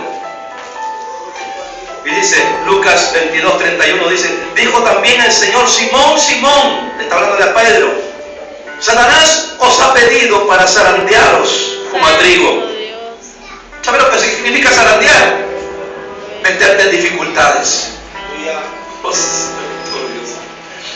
Y dice, Lucas 22, 31 dice, dijo también el Señor, Simón, Simón, le está hablando de Pedro, Satanás os ha pedido para zarandearos como a trigo. ¿Sabe lo que significa zarandear? Meterte en dificultades.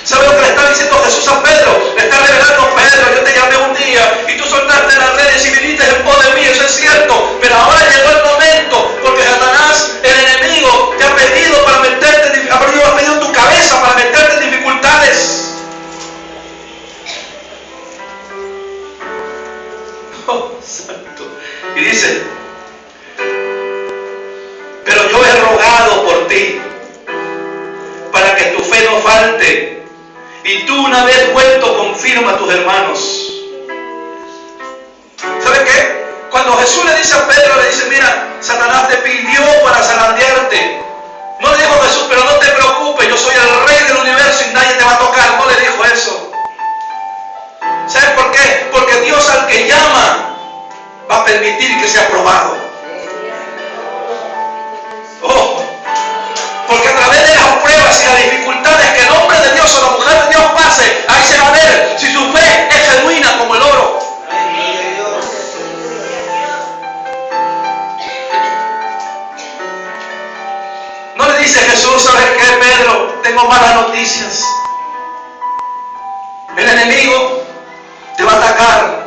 ¿Sabe lo que le está diciendo Jesús a Pedro? Le está revelando, Pedro, yo te llamé un día y tú soltaste las redes y viniste en pos de mí, eso es cierto. Pero ahora llegó el momento, porque Satanás, el enemigo, te ha pedido para meterte, ha pedido en tu cabeza para meterte en dificultades. Oh, santo. Y dice, pero yo he rogado por ti para que tu fe no falte, y tú una vez vuelto confirma a tus hermanos. ¿Sabe qué? Cuando Jesús le dice a Pedro, le dice, mira, Satanás te pidió para zarandearte. No le dijo Jesús, pero no te preocupes, yo soy el rey del universo y nadie te va a tocar. No le dijo eso. ¿Sabes por qué? Porque Dios al que llama va a permitir que sea probado. Oh, porque a través de las pruebas y las dificultades que el hombre de Dios o la mujer de Dios pase, ahí se va a ver si su fe es genuina como el oro. No le dice Jesús, ¿sabes qué, Pedro? Tengo malas noticias. El enemigo te va a atacar.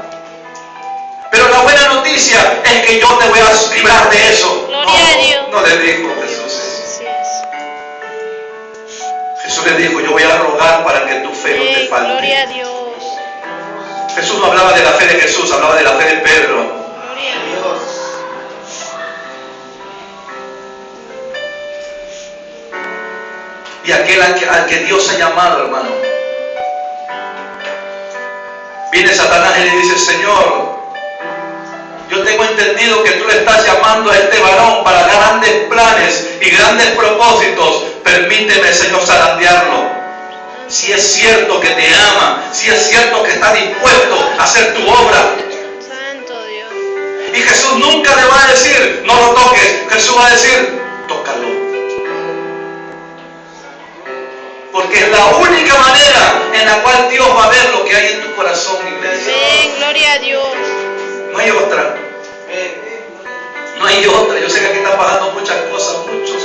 Pero la buena noticia es que yo te voy a librar de eso. Gloria a Dios. No le dijo Jesús eso. Jesús le dijo, yo voy a rogar para que tu fe no te falte. Gloria a Dios. Jesús no hablaba de la fe de Jesús, hablaba de la fe de Pedro. Gloria a Dios. Y aquel al que Dios ha llamado, hermano. Viene Satanás y le dice, Señor, yo tengo entendido que tú le estás llamando a este varón para grandes planes y grandes propósitos. Permíteme, Señor, zarandearlo. Si es cierto que te ama, si es cierto que está dispuesto a hacer tu obra. Santo Dios. Y Jesús nunca le va a decir, no lo toques. Jesús va a decir, tócalo. Porque es la única manera en la cual Dios va a ver lo que hay en tu corazón, iglesia. Amén, gloria a Dios. No hay otra. No hay otra. Yo sé que aquí están pasando muchas cosas, muchos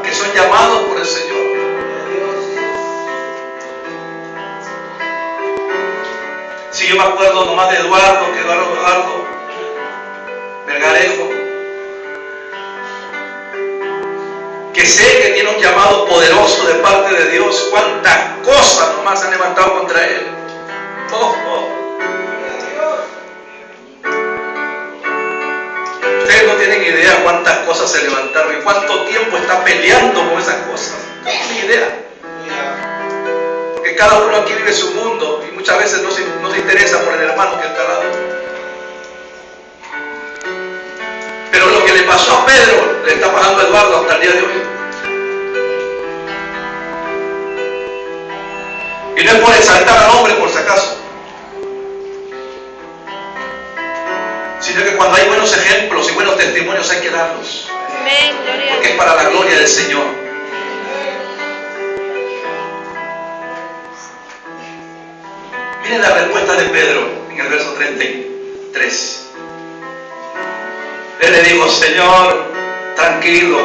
que son llamados por el Señor. Si yo me acuerdo nomás de Eduardo Melgarejo, que sé que tiene un llamado poderoso de parte de Dios. Cuántas cosas nomás se han levantado contra él. Ustedes no tienen idea cuántas cosas se levantaron y cuánto tiempo está peleando con esas cosas. No tienen idea. Porque cada uno aquí vive su mundo y muchas veces no se interesa por el hermano que está al lado. Pero lo que le pasó a Pedro le está pasando a Eduardo hasta el día de hoy. Y no es por exaltar al hombre por si acaso, sino que cuando hay buenos ejemplos y buenos testimonios hay que darlos. Amén, gloria a Porque es Dios. para la gloria del Señor. Miren la respuesta de Pedro en el verso 33. Él le dijo: Señor, tranquilo.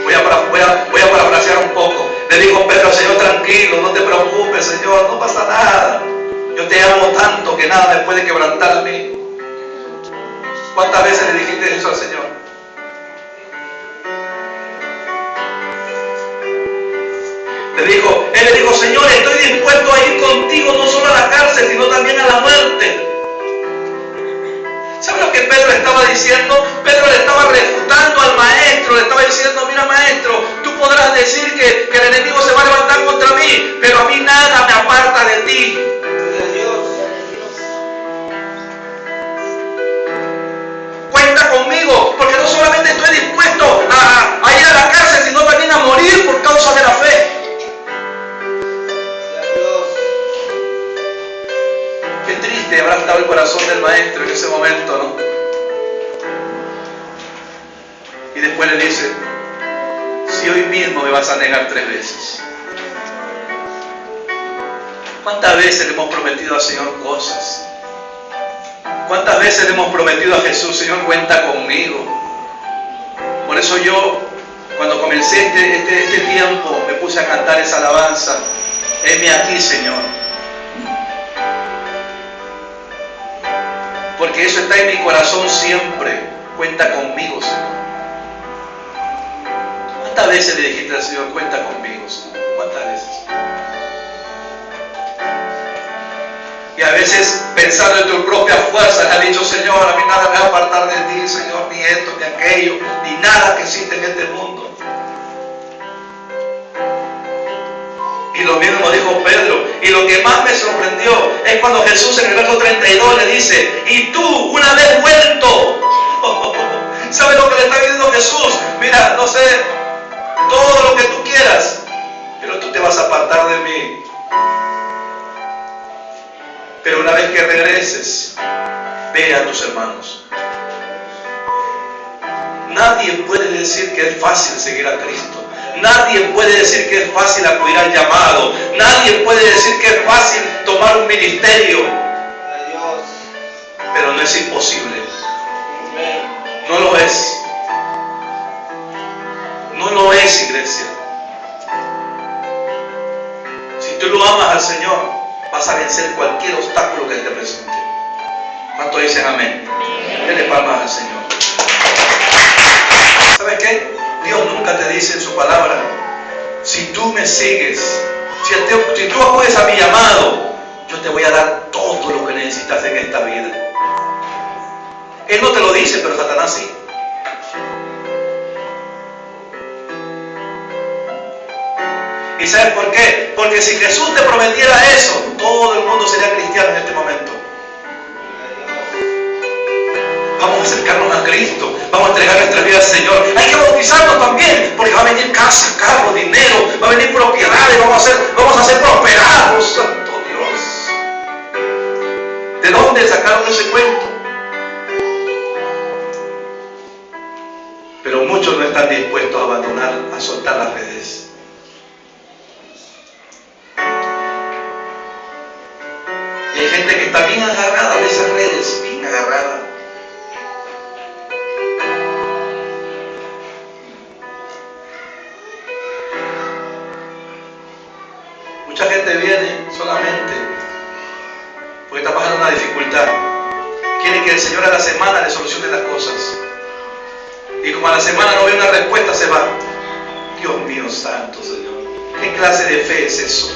Voy a parafrasear un poco. Le dijo Pedro al Señor: tranquilo, no te preocupes, Señor, no pasa nada. Yo te amo tanto que nada me puede quebrantar a mí. ¿Cuántas veces le dijiste eso al Señor? Él le dijo: Señor, estoy dispuesto a ir contigo no solo a la cárcel, sino también a la muerte. ¿Sabe lo que Pedro estaba diciendo? Pedro le estaba refutando al maestro, le estaba diciendo: mira, maestro, tú podrás decir que el enemigo se va a levantar contra mí, pero a mí nada me aparta de ti. Cuenta conmigo, porque no solamente estoy dispuesto a ir a la cárcel, sino también a morir por causa de la fe. Qué triste habrá estado el corazón del maestro en ese momento, ¿no? Y después le dice: si hoy mismo me vas a negar 3 veces. ¿Cuántas veces le hemos prometido al Señor cosas? ¿Cuántas veces le hemos prometido a Jesús: Señor, cuenta conmigo? Por eso yo, cuando comencé este tiempo, me puse a cantar esa alabanza: heme aquí, Señor. Porque eso está en mi corazón siempre. Cuenta conmigo, Señor. ¿Cuántas veces le dijiste al Señor: cuenta conmigo, Señor? ¿Cuántas veces? Y a veces, pensando en tu propia fuerza, le has dicho: Señor, a mí nada me va a apartar de ti, Señor, ni esto, ni aquello, ni nada que existe en este mundo. Y lo mismo dijo Pedro. Y lo que más me sorprendió es cuando Jesús en el verso 32 le dice: y tú, una vez vuelto. ¿Sabes lo que le está diciendo Jesús? Mira, no sé, todo lo que tú quieras, pero tú te vas a apartar de mí. Pero una vez que regreses, ve a tus hermanos. Nadie puede decir que es fácil seguir a Cristo. Nadie puede decir que es fácil acudir al llamado. Nadie puede decir que es fácil tomar un ministerio. Pero no es imposible. No lo es. No lo es, iglesia. Si tú lo amas al Señor, vas a vencer cualquier obstáculo que te presente. ¿Cuánto dicen amén? Denle palmas al Señor. ¿Sabes qué? Dios nunca te dice en su palabra: si tú me sigues, si tú acudes a mi llamado, yo te voy a dar todo lo que necesitas en esta vida. Él no te lo dice, pero Satanás sí. ¿Y sabes por qué? Porque si Jesús te prometiera eso, todo el mundo sería cristiano en este momento. Vamos a acercarnos a Cristo, vamos a entregar nuestra vida al Señor. Hay que bautizarnos también, porque va a venir casa, carro, dinero, va a venir propiedades, vamos a ser prosperados. Santo Dios. ¿De dónde sacaron ese cuento? Pero muchos no están dispuestos a abandonar, a soltar las redes. Y hay gente que está bien agarrada de esas redes, bien agarrada. Mucha gente viene solamente porque está pasando una dificultad. Quiere que el Señor a la semana le solucione las cosas. Y como a la semana no ve una respuesta, se va. Dios mío santo, Señor. ¿Qué clase de fe es eso?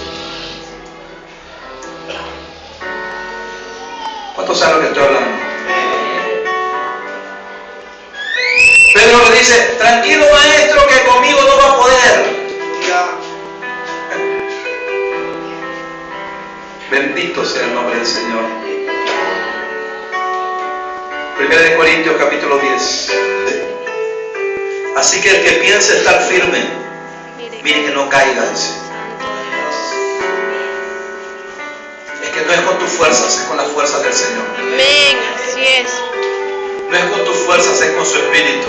¿Cuántos saben lo que estoy hablando? Pedro le dice: tranquilo, maestro, que conmigo no va a poder. Bendito sea el nombre del Señor. 1 Corintios capítulo 10. Así que el que piense estar firme, mire que no caiga, dice. Es que no es con tus fuerzas, es con las fuerzas del Señor. Amén, así es. No es con tus fuerzas, es con su Espíritu.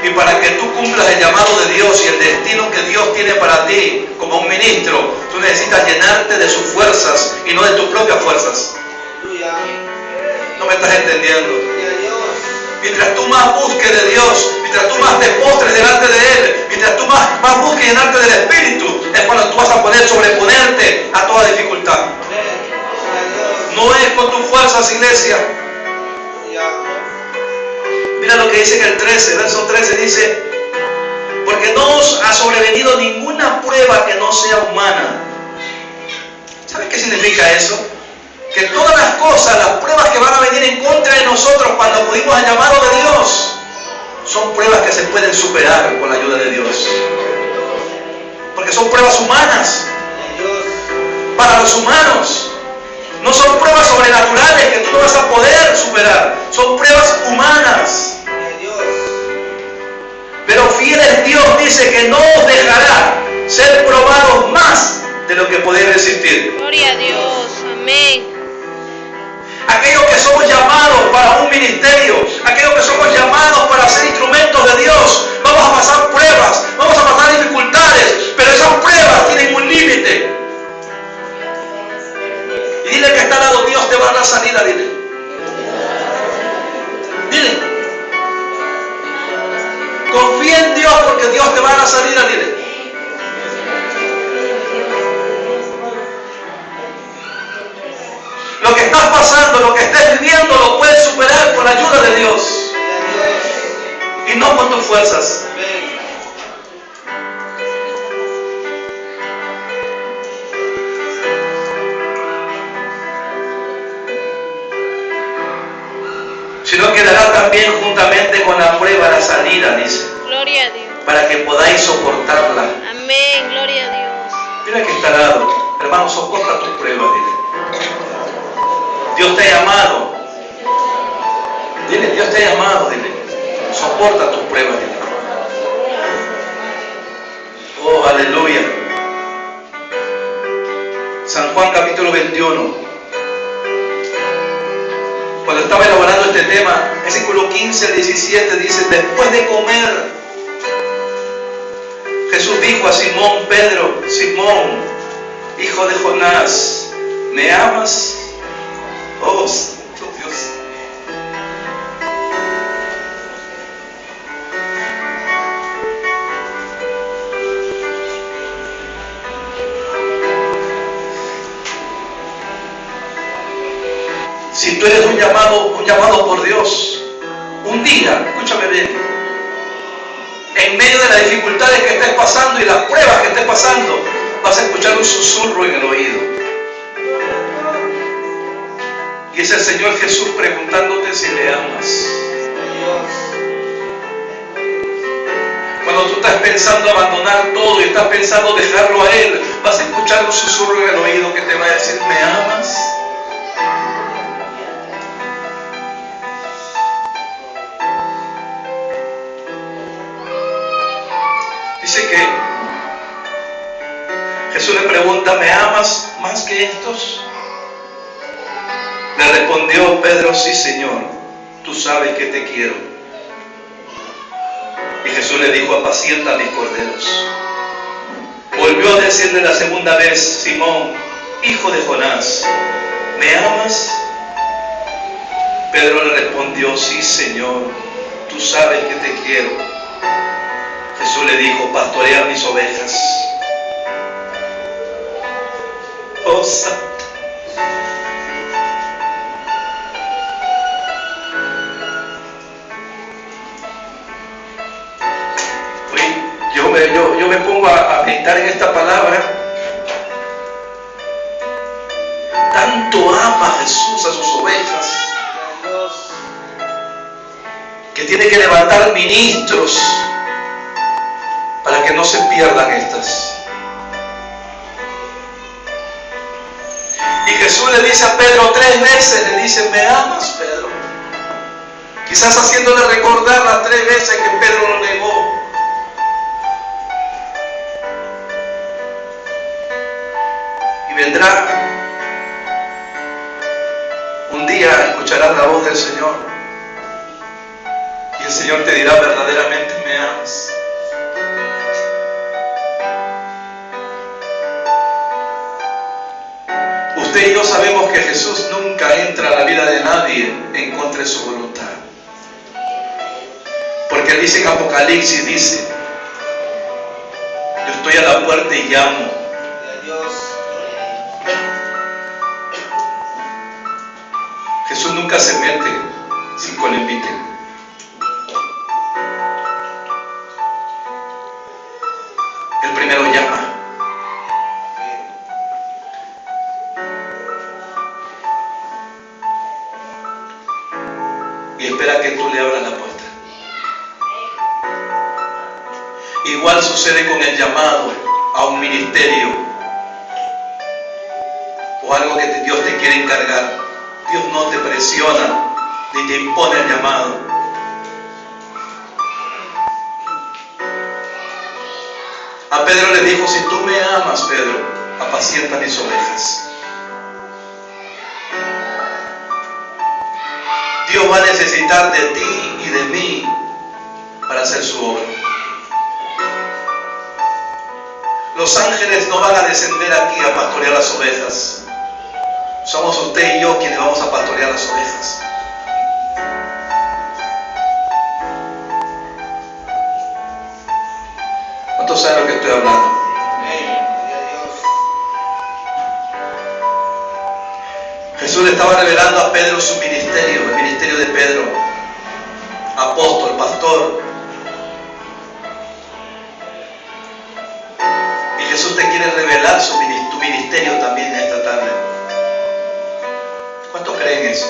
Y para que tú cumplas el llamado de Dios y el destino que Dios tiene para ti como un ministro, tú necesitas llenarte de sus fuerzas y no de tus propias fuerzas. No me estás entendiendo. Mientras tú más busques de Dios, mientras tú más te postres delante de Él, mientras tú más busques llenarte del Espíritu, es cuando tú vas a poder sobreponerte a toda dificultad. No es con tus fuerzas, iglesia. Mira lo que dice en el 13, verso 13 dice: porque no os ha sobrevenido ninguna prueba que no sea humana. ¿Sabes qué significa eso? Que todas las cosas, las pruebas que van a venir en contra de nosotros cuando acudimos al llamado de Dios, son pruebas que se pueden superar con la ayuda de Dios. Porque son pruebas humanas. Para los humanos. No son pruebas sobrenaturales que tú no vas a poder superar. Son pruebas humanas. Pero fiel es Dios, dice que no os dejará ser probados más de lo que podéis resistir. Gloria a Dios, amén. Aquellos que somos llamados para un ministerio, aquellos que somos llamados para ser instrumentos de Dios, vamos a pasar pruebas, vamos a pasar dificultades, pero esas pruebas tienen un límite. Y dile que está al lado, Dios te va a dar salida, dile. Dile. Confía en Dios porque Dios te va a dar salida, dile. Lo que estás pasando, lo que estés viviendo, lo puedes superar con la ayuda de Dios. Y no con tus fuerzas. Sino que dará también juntamente con la prueba la salida, dice. Gloria a Dios. Para que podáis soportarla. Amén, gloria a Dios. Mira que está al lado. Hermano, soporta tus pruebas, dile. Dios te ha llamado. Dile, Dios te ha llamado, dile. Soporta tus pruebas, dile. Oh, aleluya. San Juan capítulo 21. Cuando estaba elaborando este tema, versículo 15 al 17 dice: después de comer, Jesús dijo a Simón Pedro: Simón, hijo de Jonás, ¿me amas? Oh, Santo Dios. Si tú eres un llamado por Dios, un día, escúchame bien, en medio de las dificultades que estés pasando y las pruebas que estés pasando, vas a escuchar un susurro en el oído. Y es el Señor Jesús preguntándote si le amas. Cuando tú estás pensando abandonar todo y estás pensando dejarlo a Él, vas a escuchar un susurro en el oído que te va a decir: ¿me amas? Dice que Jesús le pregunta: ¿me amas más que estos? Le respondió Pedro: sí, Señor, tú sabes que te quiero. Y Jesús le dijo: apacienta mis corderos. Volvió a decirle la segunda vez: Simón, hijo de Jonás, ¿me amas? Pedro le respondió: sí, Señor, tú sabes que te quiero. Jesús le dijo: pastorea mis ovejas. Oh, Santo. Yo me pongo a meditar en esta palabra. Tanto ama Jesús a sus ovejas que tiene que levantar ministros para que no se pierdan estas. Jesús le dice a Pedro 3 veces, le dice, ¿me amas, Pedro? Quizás haciéndole recordar las 3 veces que Pedro lo negó. Y vendrá un día, escucharás la voz del Señor. Y el Señor te dirá, verdaderamente me amas. Usted y yo sabemos que Jesús nunca entra a la vida de nadie en contra de su voluntad. Porque Él dice en Apocalipsis, dice, yo estoy a la puerta y llamo. Jesús nunca se mete sin que lo inviten. Él primero llama. Y espera que tú le abras la puerta. Igual sucede con el llamado a un ministerio o algo que Dios te quiere encargar. Dios no te presiona ni te impone el llamado. A Pedro le dijo, si tú me amas, Pedro, apacienta mis ovejas. Dios va a necesitar de ti y de mí para hacer su obra. Los ángeles no van a descender aquí a pastorear las ovejas. Somos usted y yo quienes vamos a pastorear las ovejas. ¿Cuántos saben lo que estoy hablando? Jesús le estaba revelando a Pedro su ministerio, el ministerio de Pedro, apóstol, pastor. Y Jesús te quiere revelar tu ministerio también esta tarde. ¿Cuántos creen eso?